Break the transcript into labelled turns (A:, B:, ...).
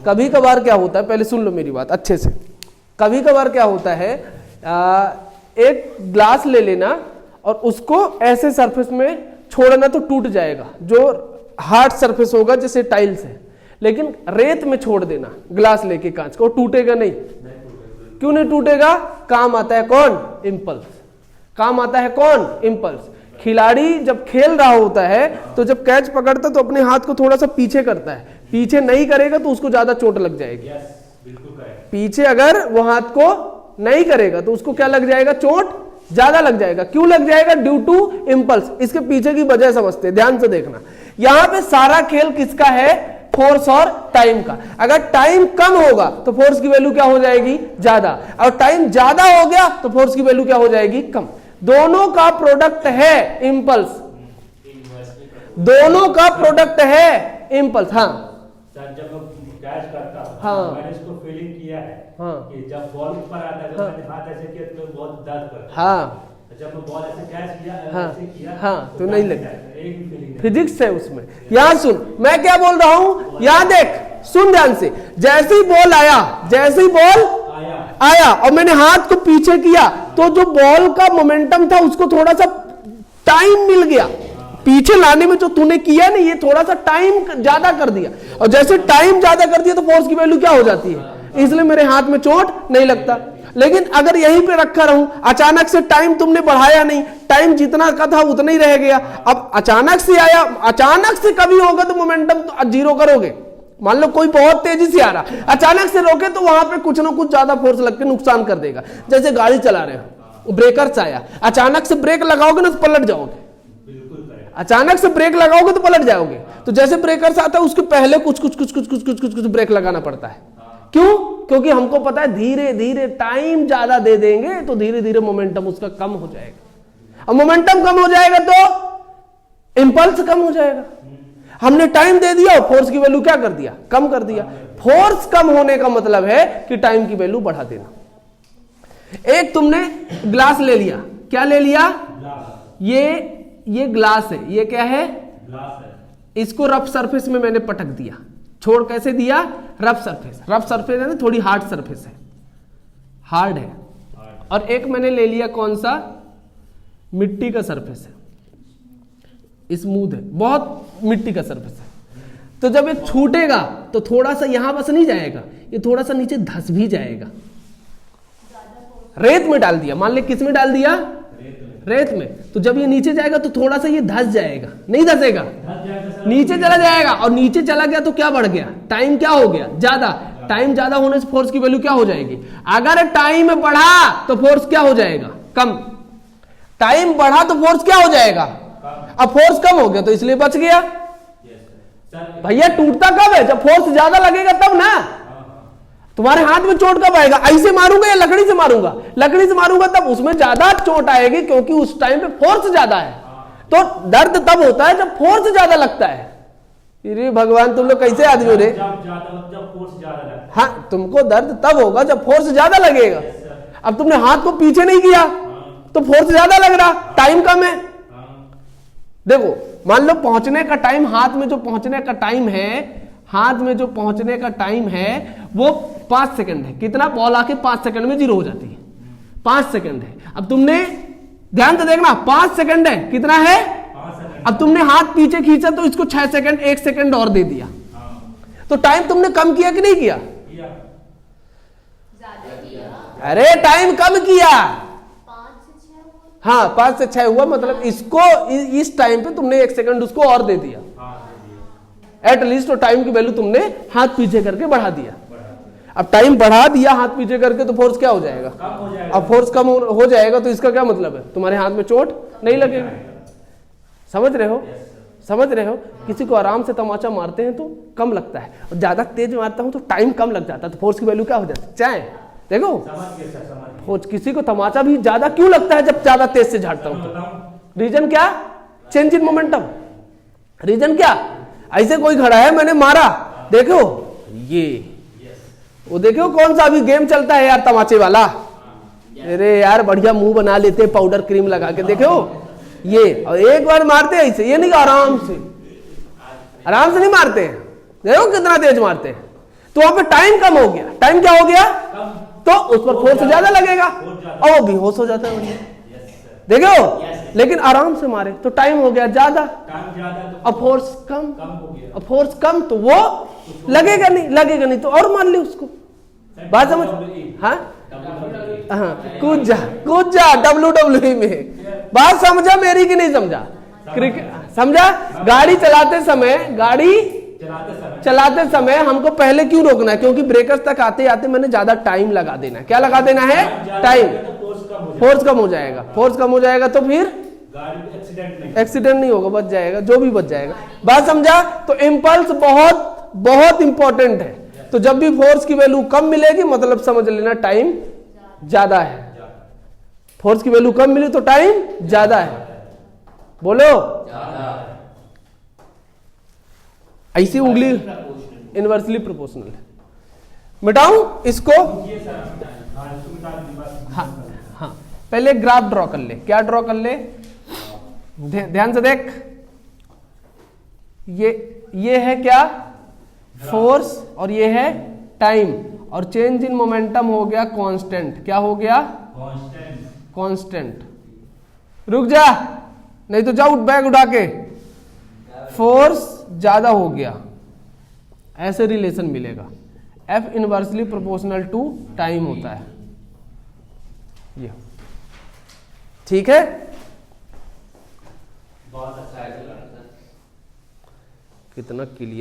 A: कभी कभार क्या होता है, पहले सुन लो मेरी बात अच्छे से। कभी कभार क्या होता है, एक ग्लास ले लेना और उसको ऐसे सरफेस में छोड़ना तो टूट जाएगा, जो हार्ड सरफेस होगा जैसे टाइल्स है, लेकिन रेत में छोड़ देना ग्लास लेके कांच को, टूटेगा नहीं। क्यों नहीं टूटेगा? काम आता है कौन? इम्पल्स। काम आता है कौन? इम्पल्स। खिलाड़ी जब खेल रहा होता है तो जब कैच पकड़ता तो अपने हाथ को थोड़ा सा पीछे करता है, पीछे नहीं करेगा तो उसको ज्यादा चोट लग जाएगी। पीछे अगर वो हाथ को नहीं करेगा तो उसको क्या लग जाएगा? चोट ज्यादा लग जाएगा। क्यों लग जाएगा? Due to impulse. इसके पीछे की वजह समझते हैं, ध्यान से देखना। यहां पे सारा खेल किसका है? फोर्स और टाइम का। अगर टाइम कम होगा तो फोर्स की वैल्यू क्या हो जाएगी? ज्यादा, और टाइम ज्यादा हो गया तो फोर्स की वैल्यू क्या हो जाएगी? कम। दोनों का प्रोडक्ट है इम्पल्स, दोनों का प्रोडक्ट है इम्पल्स। हाँ
B: जब कैच करता हूं,
A: हाँ,
B: मैंने इसको फीलिंग किया है
A: हाँ,
B: कि जब बॉल ऊपर आता है,
A: हाँ,
B: मैंने हाथ ऐसे किया तो बहुत दर्द करता है।
A: हाँ,
B: जब मैं बॉल ऐसे कैच किया,
A: हाँ,
B: ऐसे किया,
A: हाँ, तो नहीं लगता।
B: एक भी फीलिंग नहीं।
A: फिजिक्स है उसमें। यहां सुन, मैं क्या बोल रहा हूं, यहां देख, सुन ध्यान से। जैसे ही बॉल आया, जैसे ही बॉल आया और मैंने हाथ को पीछे किया तो जो बॉल का मोमेंटम था उसको थोड़ा सा टाइम मिल गया पीछे लाने में। जो तूने किया ना, ये थोड़ा सा टाइम ज्यादा कर दिया, और जैसे टाइम ज्यादा कर दिया तो फोर्स की वैल्यू क्या हो जाती है? इसलिए मेरे हाथ में चोट नहीं लगता। लेकिन अगर यहीं पे रखा रहूं, अचानक से टाइम तुमने बढ़ाया नहीं, टाइम जितना का था उतना ही रह गया, अब अचानक से आया, अचानक से कभी होगा तो मोमेंटम तो जीरो करोगे। मान लो कोई बहुत तेजी से आ रहा, अचानक से रोके तो वहां पे कुछ ना कुछ ज्यादा फोर्स लग के नुकसान कर देगा। जैसे गाड़ी चला रहे हो, ब्रेकर्स आया, अचानक से ब्रेक लगाओगे ना तो पलट जाओगे, अचानक से ब्रेक लगाओगे तो पलट जाओगे। तो जैसे ब्रेकर्स आता है उसके पहले कुछ ब्रेक लगाना पड़ता है। क्यों? क्योंकि हमको पता है धीरे धीरे टाइम ज्यादा दे देंगे तो धीरे धीरे मोमेंटम उसका कम हो जाएगा, और मोमेंटम कम हो जाएगा तो इंपल्स कम हो जाएगा। हमने टाइम दे दिया और फोर्स की वैल्यू क्या कर दिया? कम कर दिया। फोर्स कम होने का मतलब है कि टाइम की वैल्यू बढ़ा देना। एक तुमने ग्लास ले लिया, क्या ले लिया? ये ग्लास है, ये क्या है? ग्लास है। इसको रफ सरफेस में मैंने पटक दिया। छोड़ कैसे दिया? Rough surface. रफ सरफेस है ना, थोड़ी हार्ड सरफेस है, हार्ड है। और एक मैंने ले लिया कौन सा? मिट्टी का सरफेस है, स्मूथ है, बहुत मिट्टी का सरफेस है। तो जब ये छूटेगा तो थोड़ा सा यहां बस नहीं जाएगा, ये थोड़ा सा नीचे धस भी जाएगा। रेत में डाल दिया, मान ले किस में डाल दिया? रेत में। तो जब ये नीचे जाएगा तो थोड़ा सा ये धस जाएगा, नहीं धसेगा, नीचे चला जाएगा। और नीचे चला गया तो क्या बढ़ गया? टाइम क्या हो गया? ज्यादा। टाइम ज्यादा होने से फोर्स की वैल्यू क्या हो जाएगी? अगर टाइम बढ़ा तो फोर्स क्या हो जाएगा? कम। टाइम बढ़ा तो फोर्स क्या हो जाएगा? अब फोर्स कम हो गया तो इसलिए बच गया। भैया टूटता कब है? जब फोर्स ज्यादा लगेगा तब ना। तुम्हारे हाथ में चोट कब आएगा? ऐसे मारूंगा या लकड़ी से मारूंगा? लकड़ी से मारूंगा तब उसमें ज्यादा चोट आएगी, क्योंकि उस टाइम पे फोर्स ज्यादा है। तो दर्द तब होता है जब फोर्स ज्यादा लगता है। अरे भगवान, तुम लोग कैसे आदमी हो रे?
B: जब फोर्स ज्यादा लगता है।
A: हाँ, तुमको दर्द तब होगा जब फोर्स ज्यादा लगेगा। अब तुमने हाथ को पीछे नहीं किया तो फोर्स ज्यादा लग रहा, टाइम कम है। देखो, मान लो पहुंचने का टाइम, हाथ में जो पहुंचने का टाइम है, हाथ में जो पहुंचने का टाइम है वो 5 सेकंड है। कितना? बॉल आके 5 सेकंड में जीरो हो जाती है, 5 सेकंड है। अब तुमने ध्यान से देखना, 5 सेकंड है, कितना है? अब तुमने हाथ पीछे खींचा तो इसको 6 सेकंड, 1 सेकंड और दे दिया, तो टाइम तुमने कम किया कि नहीं किया? अरे टाइम कम किया। 5 से 6 हुआ, मतलब इसको इस टाइम पे तुमने 1 सेकंड उसको और दे दिया एटलीस्ट। तो टाइम की वैल्यू तुमने हाथ पीछे करके बढ़ा दिया। अब टाइम बढ़ा दिया हाथ पीछे करके तो फोर्स क्या हो जाएगा? अब फोर्स कम हो जाएगा तो इसका क्या मतलब है? तुम्हारे हाथ में चोट नहीं लगेगी। समझ रहे हो? समझ रहे हो? किसी को आराम से तमाचा मारते हैं तो कम लगता है, और ज्यादा तेज मारता हूं तो टाइम कम लग जाता है, तो फोर्स की वैल्यू क्या हो जाती है? चाहे देखो, किसी को तमाचा भी ज्यादा क्यों लगता है जब ज्यादा तेज से झाड़ता हूं तो? रीजन क्या? Change in momentum. रीजन क्या? ऐसे कोई खड़ा है, मैंने मारा, देखो ये, वो देखो कौन सा अभी गेम चलता है यार, तमाचे वाला। अरे यार बढ़िया मुंह बना लेते पाउडर क्रीम लगा के, देखो ये, और एक बार मारते ऐसे, ये नहीं आराम से, आराम से नहीं मारते, देखो कितना तेज मारते हैं। तो वहां पे टाइम कम हो गया, टाइम क्या हो गया,
B: कम।
A: तो उस पर फोर्स ज्यादा लगेगा
B: फोर्स ज्यादा।
A: और वो बेहोश हो जाता है बढ़िया।
B: Yes sir.
A: देखो लेकिन आराम से मारे तो टाइम हो गया ज्यादा,
B: टाइम ज्यादा तो
A: अब फोर्स कम,
B: कम हो गया।
A: अब फोर्स कम तो वो लगेगा नहीं तो और मान ली उसको। बात समझ, हाँ हाँ, कूद जा WWE में। बात समझा मेरी कि नहीं समझा? क्रिकेट समझा? गाड़ी चलाते समय हमको पहले क्यों रोकना है? क्योंकि ब्रेकर्स तक आते आते मैंने ज्यादा टाइम लगा देना है। क्या लगा देना है? टाइम। फोर्स कम हो जाएगा, फोर्स कम हो जाएगा तो फिर
B: गाड़ी
A: एक्सीडेंट नहीं होगा, बच जाएगा, जो भी बच जाएगा। बात समझा? तो इम्पल्स बहुत बहुत इंपॉर्टेंट है। तो जब भी फोर्स की वैल्यू कम मिलेगी मतलब समझ लेना टाइम ज्यादा है। फोर्स की वैल्यू कम मिली तो टाइम ज्यादा है। बोलो ऐसी उंगली इनवर्सली प्रोपोर्शनल है। मिटाऊं इसको? हाँ हाँ, पहले ग्राफ ड्रॉ कर ले। क्या ड्रॉ कर ले? ध्यान से देख, ये है क्या? फोर्स, और ये है टाइम, और चेंज इन मोमेंटम हो गया कांस्टेंट। क्या हो गया? कांस्टेंट। रुक जा, नहीं तो जाओ बैग उठा के। फोर्स ज्यादा हो गया, ऐसे रिलेशन मिलेगा। F inversely proportional to time होता है ये। ठीक है,
C: बहुत अच्छा है।
A: कितना क्लियर